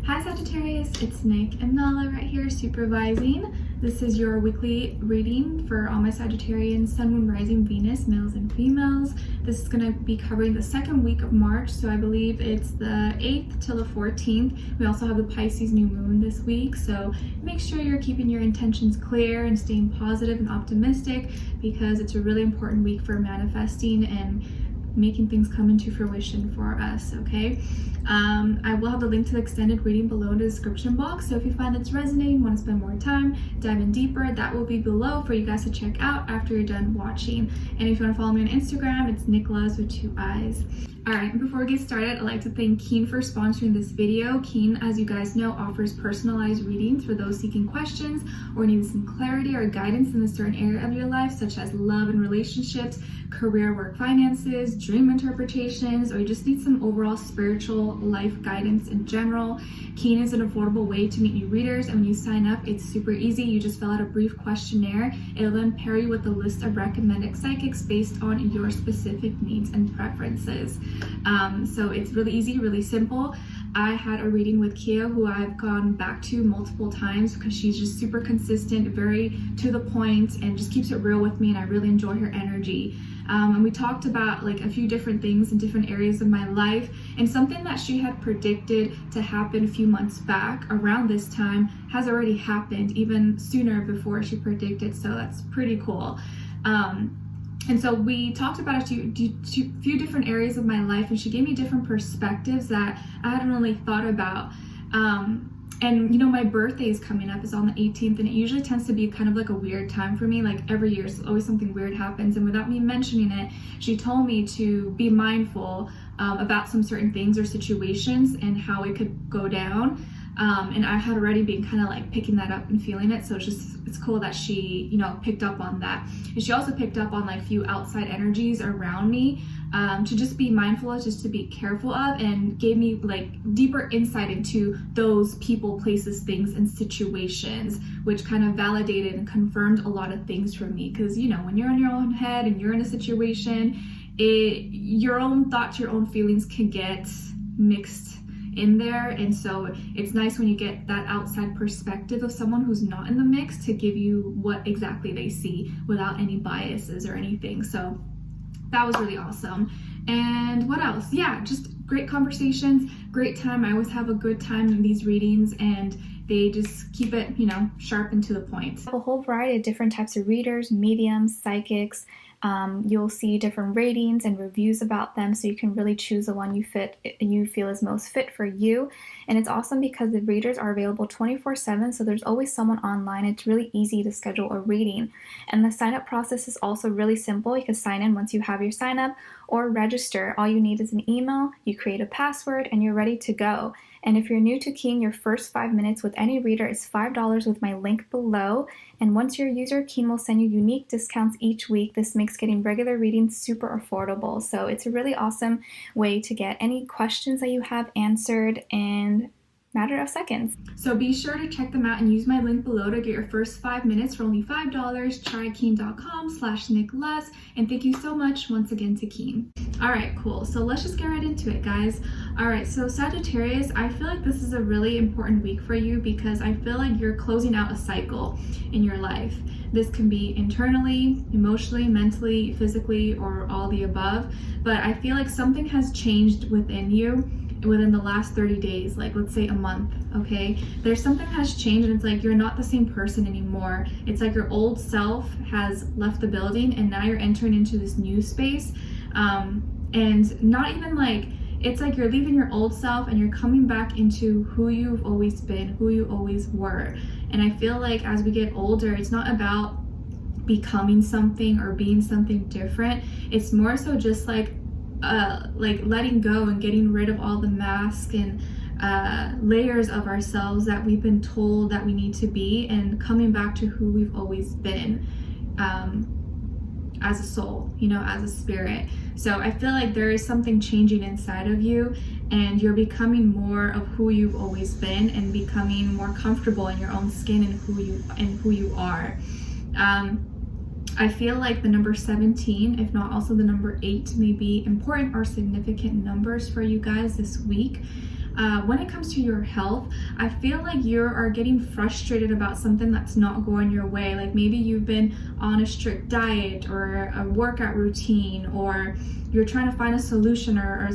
Hi Sagittarius, it's Nick and Nala right here supervising. This is your weekly reading for all my Sagittarians, Sun, Moon, Rising, Venus, males and females. This is going to be covering the second week of March, so I believe it's the 8th till the 14th. We also have the Pisces new moon this week, so make sure you're keeping your intentions clear and staying positive and optimistic because it's a really important week for manifesting and making things come into fruition for us, okay? I will have the link to the extended reading below in the description box, so if you find it's resonating, want to spend more time, dive in deeper, that will be below for you guys to check out after you're done watching. And if you want to follow me on Instagram, it's Nicloves with 2 eyes. Alright, before we get started, I'd like to thank Keen for sponsoring this video. Keen, as you guys know, offers personalized readings for those seeking questions or needing some clarity or guidance in a certain area of your life, such as love and relationships, career, work, finances, dream interpretations, or you just need some overall spiritual life guidance in general. Keen is an affordable way to meet new readers, and when you sign up, it's super easy. You just fill out a brief questionnaire. It'll then pair you with a list of recommended psychics based on your specific needs and preferences. So it's really easy, really simple. I had a reading with Kia, who I've gone back to multiple times because she's just super consistent, very to the point, and just keeps it real with me, and I really enjoy her energy. And we talked about like a few different things in different areas of my life, and something that she had predicted to happen a few months back around this time has already happened, even sooner before she predicted, so that's pretty cool. And so we talked about a few different areas of my life, and she gave me different perspectives that I hadn't really thought about. And you know, my birthday is coming up, is on the 18th, and it usually tends to be kind of like a weird time for me. Like every year, always something weird happens, and without me mentioning it, she told me to be mindful about some certain things or situations and how it could go down. And I had already been kind of like picking that up and feeling it, so it's cool that she, you know, picked up on that. And she also picked up on like few outside energies around me to just be mindful of, just to be careful of, and gave me like deeper insight into those people, places, things, and situations, which kind of validated and confirmed a lot of things for me. Because you know, when you're in your own head and you're in a situation, your own thoughts, your own feelings can get mixed in there, and so it's nice when you get that outside perspective of someone who's not in the mix to give you what exactly they see without any biases or anything. So that was really awesome. And what else? Yeah, just great conversations, great time. I always have a good time in these readings, and they just keep it, you know, sharp and to the point. A whole variety of different types of readers, mediums, psychics. You'll see different ratings and reviews about them, so you can really choose the one you feel is most fit for you. And it's awesome because the readers are available 24/7, so there's always someone online. It's really easy to schedule a reading, and the sign-up process is also really simple. You can sign in once you have your sign-up or register. All you need is an email, you create a password, and you're ready to go. And if you're new to Keen, your first 5 minutes with any reader is $5 with my link below. And once you're a user, Keen will send you unique discounts each week. This makes getting regular readings super affordable. So it's a really awesome way to get any questions that you have answered in a matter of seconds. So be sure to check them out and use my link below to get your first 5 minutes for only $5. Try keen.com/Nicloves. And thank you so much once again to Keen. All right, cool. So let's just get right into it, guys. All right, so Sagittarius, I feel like this is a really important week for you because I feel like you're closing out a cycle in your life. This can be internally, emotionally, mentally, physically, or all the above. But I feel like something has changed within you within the last 30 days, like let's say a month, okay? There's something has changed, and it's like you're not the same person anymore. It's like your old self has left the building, and now you're entering into this new space. And not even like, it's like you're leaving your old self and you're coming back into who you've always been, who you always were. And I feel like as we get older, it's not about becoming something or being something different. It's more so just like letting go and getting rid of all the masks and layers of ourselves that we've been told that we need to be, and coming back to who we've always been as a soul, you know, as a spirit. So I feel like there is something changing inside of you, and you're becoming more of who you've always been and becoming more comfortable in your own skin and who you are. I feel like the number 17, if not also the number 8, may be important or significant numbers for you guys this week. when it comes to your health, I feel like you are getting frustrated about something that's not going your way. Like maybe you've been on a strict diet or a workout routine, or you're trying to find a solution or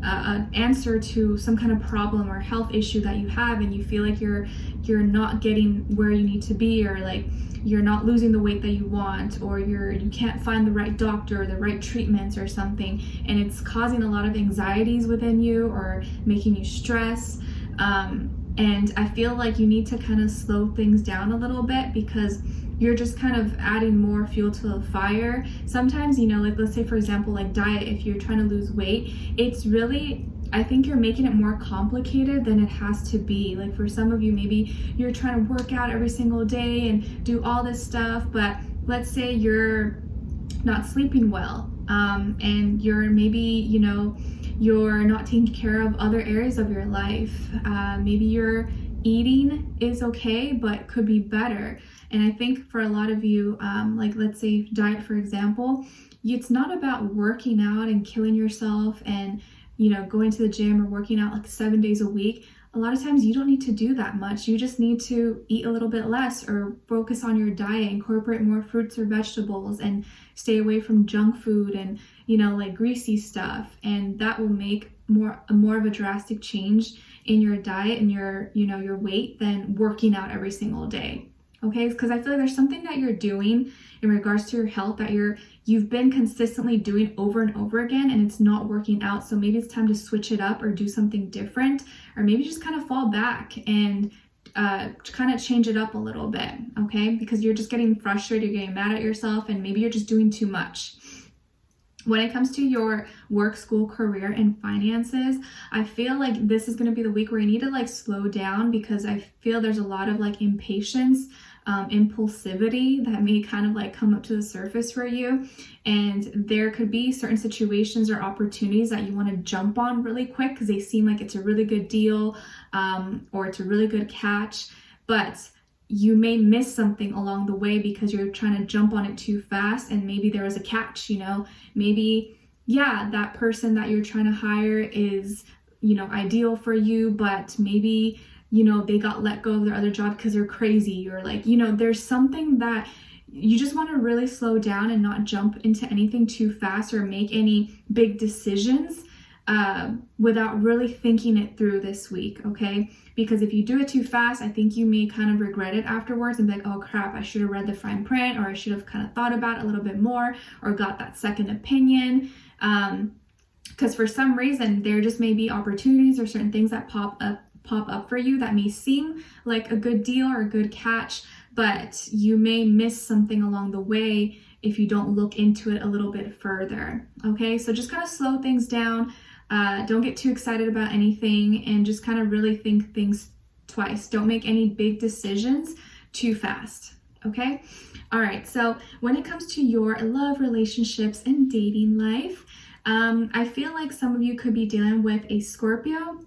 an answer to some kind of problem or health issue that you have, and you feel like you're not getting where you need to be, or like you're not losing the weight that you want, or you can't find the right doctor, the right treatments or something, and it's causing a lot of anxieties within you or making you stress. And I feel like you need to kind of slow things down a little bit, because you're just kind of adding more fuel to the fire. Sometimes, like let's say for example, like diet, if you're trying to lose weight, it's really, I think you're making it more complicated than it has to be. Like for some of you, maybe you're trying to work out every single day and do all this stuff, but let's say you're not sleeping well, and you're maybe, you're not taking care of other areas of your life. Maybe your eating is okay, but could be better. And I think for a lot of you, like let's say diet, for example, it's not about working out and killing yourself and going to the gym or working out like 7 days a week. A lot of times you don't need to do that much. You just need to eat a little bit less, or focus on your diet, incorporate more fruits or vegetables, and stay away from junk food and like greasy stuff. And that will make more of a drastic change in your diet and your your weight than working out every single day. Okay, because I feel like there's something that you're doing in regards to your health that you've been consistently doing over and over again, and it's not working out. So maybe it's time to switch it up or do something different, or maybe just kind of fall back and kind of change it up a little bit, okay? Because you're just getting frustrated, you're getting mad at yourself, and maybe you're just doing too much. When it comes to your work, school, career, and finances, I feel like this is going to be the week where you need to like slow down, because I feel there's a lot of like impatience, impulsivity that may kind of like come up to the surface for you. And there could be certain situations or opportunities that you want to jump on really quick because they seem like it's a really good deal, or it's a really good catch, but you may miss something along the way because you're trying to jump on it too fast, and maybe there was a catch. Maybe that person that you're trying to hire is ideal for you, but maybe they got let go of their other job because they're crazy, or like there's something that you just want to really slow down and not jump into anything too fast or make any big decisions without really thinking it through this week, okay? Because if you do it too fast, I think you may kind of regret it afterwards and be like, oh crap, I should have read the fine print, or I should have kind of thought about it a little bit more, or got that second opinion. Because for some reason, there just may be opportunities or certain things that pop up for you that may seem like a good deal or a good catch, but you may miss something along the way if you don't look into it a little bit further, okay? So just kind of slow things down. Don't get too excited about anything, and just kind of really think things twice. Don't make any big decisions too fast, okay? All right, so when it comes to your love, relationships, and dating life, I feel like some of you could be dealing with a Scorpio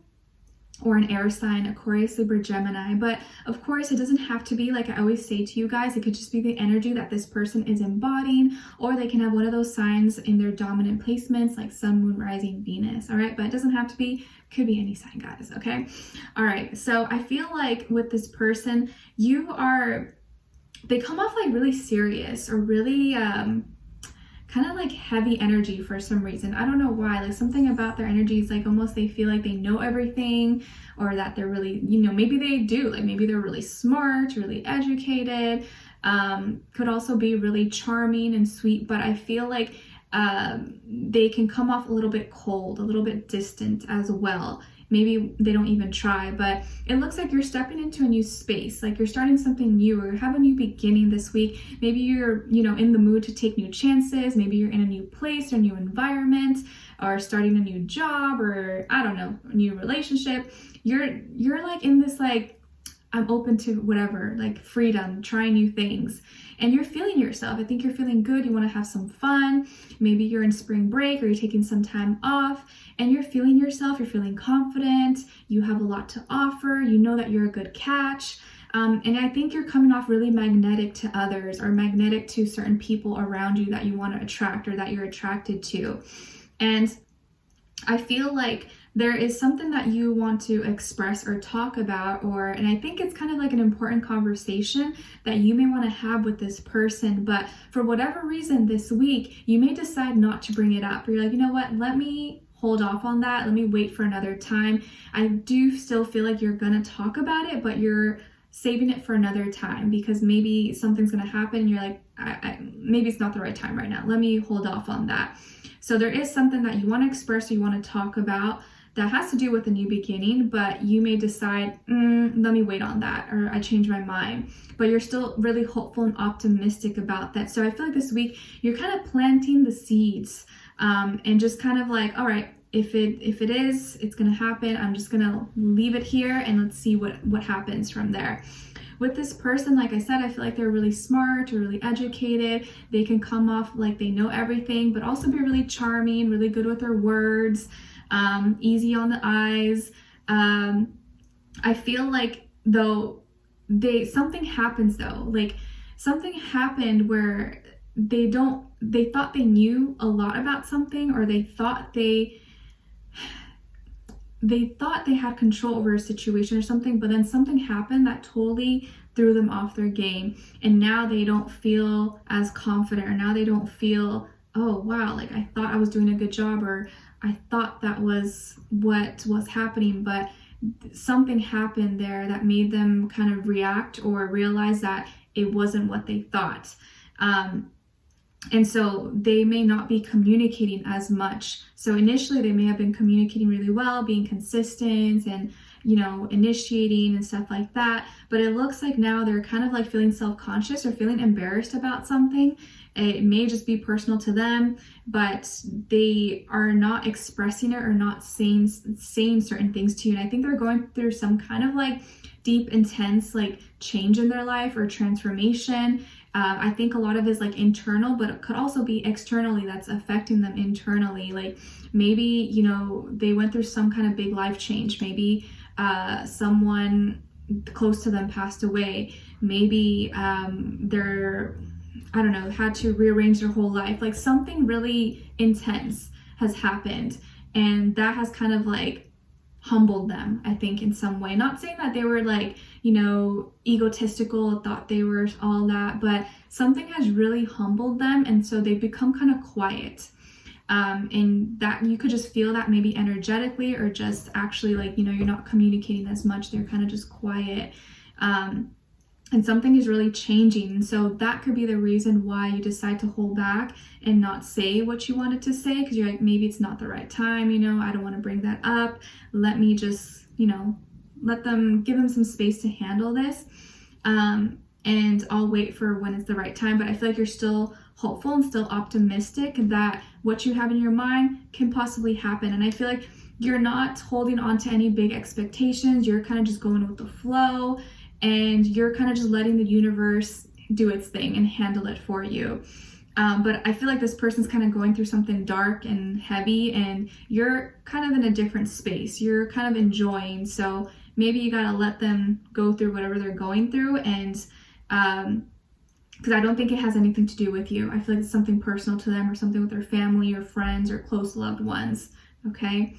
or an air sign, Aquarius, Libra, Gemini. But of course, it doesn't have to be, like I always say to you guys, it could just be the energy that this person is embodying, or they can have one of those signs in their dominant placements, like Sun, Moon, Rising, Venus, all right? But it doesn't have to be, could be any sign, guys, okay? All right, so I feel like with this person, they come off like really serious, or really, kind of like heavy energy for some reason. I don't know why. Like something about their energy is like almost they feel like they know everything, or that they're really, maybe they do. Like maybe they're really smart, really educated. Could also be really charming and sweet, but I feel like they can come off a little bit cold, a little bit distant as well. Maybe they don't even try, but it looks like you're stepping into a new space, like you're starting something new, or have a new beginning this week. Maybe you're, in the mood to take new chances. Maybe you're in a new place or new environment, or starting a new job, or I don't know, a new relationship. You're like in this like, I'm open to whatever, like freedom, trying new things. And you're feeling yourself. I think you're feeling good. You want to have some fun. Maybe you're in spring break, or you're taking some time off, and you're feeling yourself. You're feeling confident. You have a lot to offer. You know that you're a good catch. And I think you're coming off really magnetic to others, or magnetic to certain people around you that you want to attract, or that you're attracted to. And I feel like there is something that you want to express or talk about, and I think it's kind of like an important conversation that you may want to have with this person, but for whatever reason this week, you may decide not to bring it up. Or you're like, you know what, let me hold off on that. Let me wait for another time. I do still feel like you're gonna talk about it, but you're saving it for another time because maybe something's gonna happen and you're like, maybe it's not the right time right now. Let me hold off on that. So there is something that you want to express or you want to talk about that has to do with a new beginning, but you may decide, let me wait on that, or I changed my mind. But you're still really hopeful and optimistic about that. So I feel like this week you're kind of planting the seeds and just kind of like, all right, if it is, it's gonna happen. I'm just gonna leave it here and let's see what happens from there. With this person, like I said, I feel like they're really smart or really educated. They can come off like they know everything, but also be really charming, really good with their words, easy on the eyes. I feel like though something happens though, like something happened where they thought they knew a lot about something, or they thought they had control over a situation or something, but then something happened that totally threw them off their game, and now they don't feel as confident, or now they don't feel, oh wow, like I thought I was doing a good job, or I thought that was what was happening, but something happened there that made them kind of react or realize that it wasn't what they thought. And so they may not be communicating as much. So initially they may have been communicating really well, being consistent and, initiating and stuff like that. But it looks like now they're kind of like feeling self-conscious or feeling embarrassed about something. It may just be personal to them, but they are not expressing it or not saying certain things to you. And I think they're going through some kind of like deep, intense like change in their life or transformation. I think a lot of it is like internal, but it could also be externally that's affecting them internally. Like maybe, they went through some kind of big life change. Maybe someone close to them passed away. Maybe had to rearrange their whole life. Like something really intense has happened, and that has kind of like humbled them, I think, in some way. Not saying that they were like, egotistical, thought they were all that, but something has really humbled them, and so they've become kind of quiet. And that you could just feel that maybe energetically, or just actually like, you're not communicating as much. They're kind of just quiet. And something is really changing. And so that could be the reason why you decide to hold back and not say what you wanted to say, because you're like, maybe it's not the right time, I don't want to bring that up. Let me just, give them some space to handle this. And I'll wait for when it's the right time. But I feel like you're still hopeful and still optimistic that what you have in your mind can possibly happen. And I feel like you're not holding on to any big expectations. You're kind of just going with the flow. And you're kind of just letting the universe do its thing and handle it for you. But I feel like this person's kind of going through something dark and heavy, and you're kind of in a different space. You're kind of enjoying. So maybe you got to let them go through whatever they're going through. And because I don't think it has anything to do with you. I feel like it's something personal to them, or something with their family or friends or close loved ones. Okay.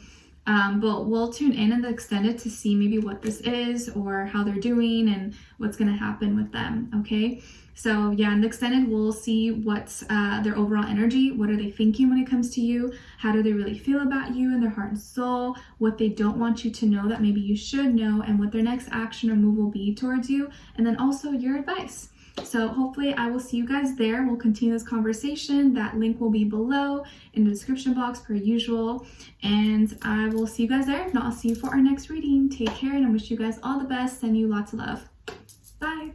But we'll tune in the extended to see maybe what this is, or how they're doing, and what's going to happen with them. Okay. So yeah, in the extended, we'll see what's their overall energy. What are they thinking when it comes to you? How do they really feel about you in their heart and soul? What they don't want you to know that maybe you should know, and what their next action or move will be towards you. And then also your advice. So hopefully I will see you guys there. We'll continue this conversation. That link will be below in the description box per usual. And I will see you guys there. If not, I'll see you for our next reading. Take care, and I wish you guys all the best. Send you lots of love. Bye.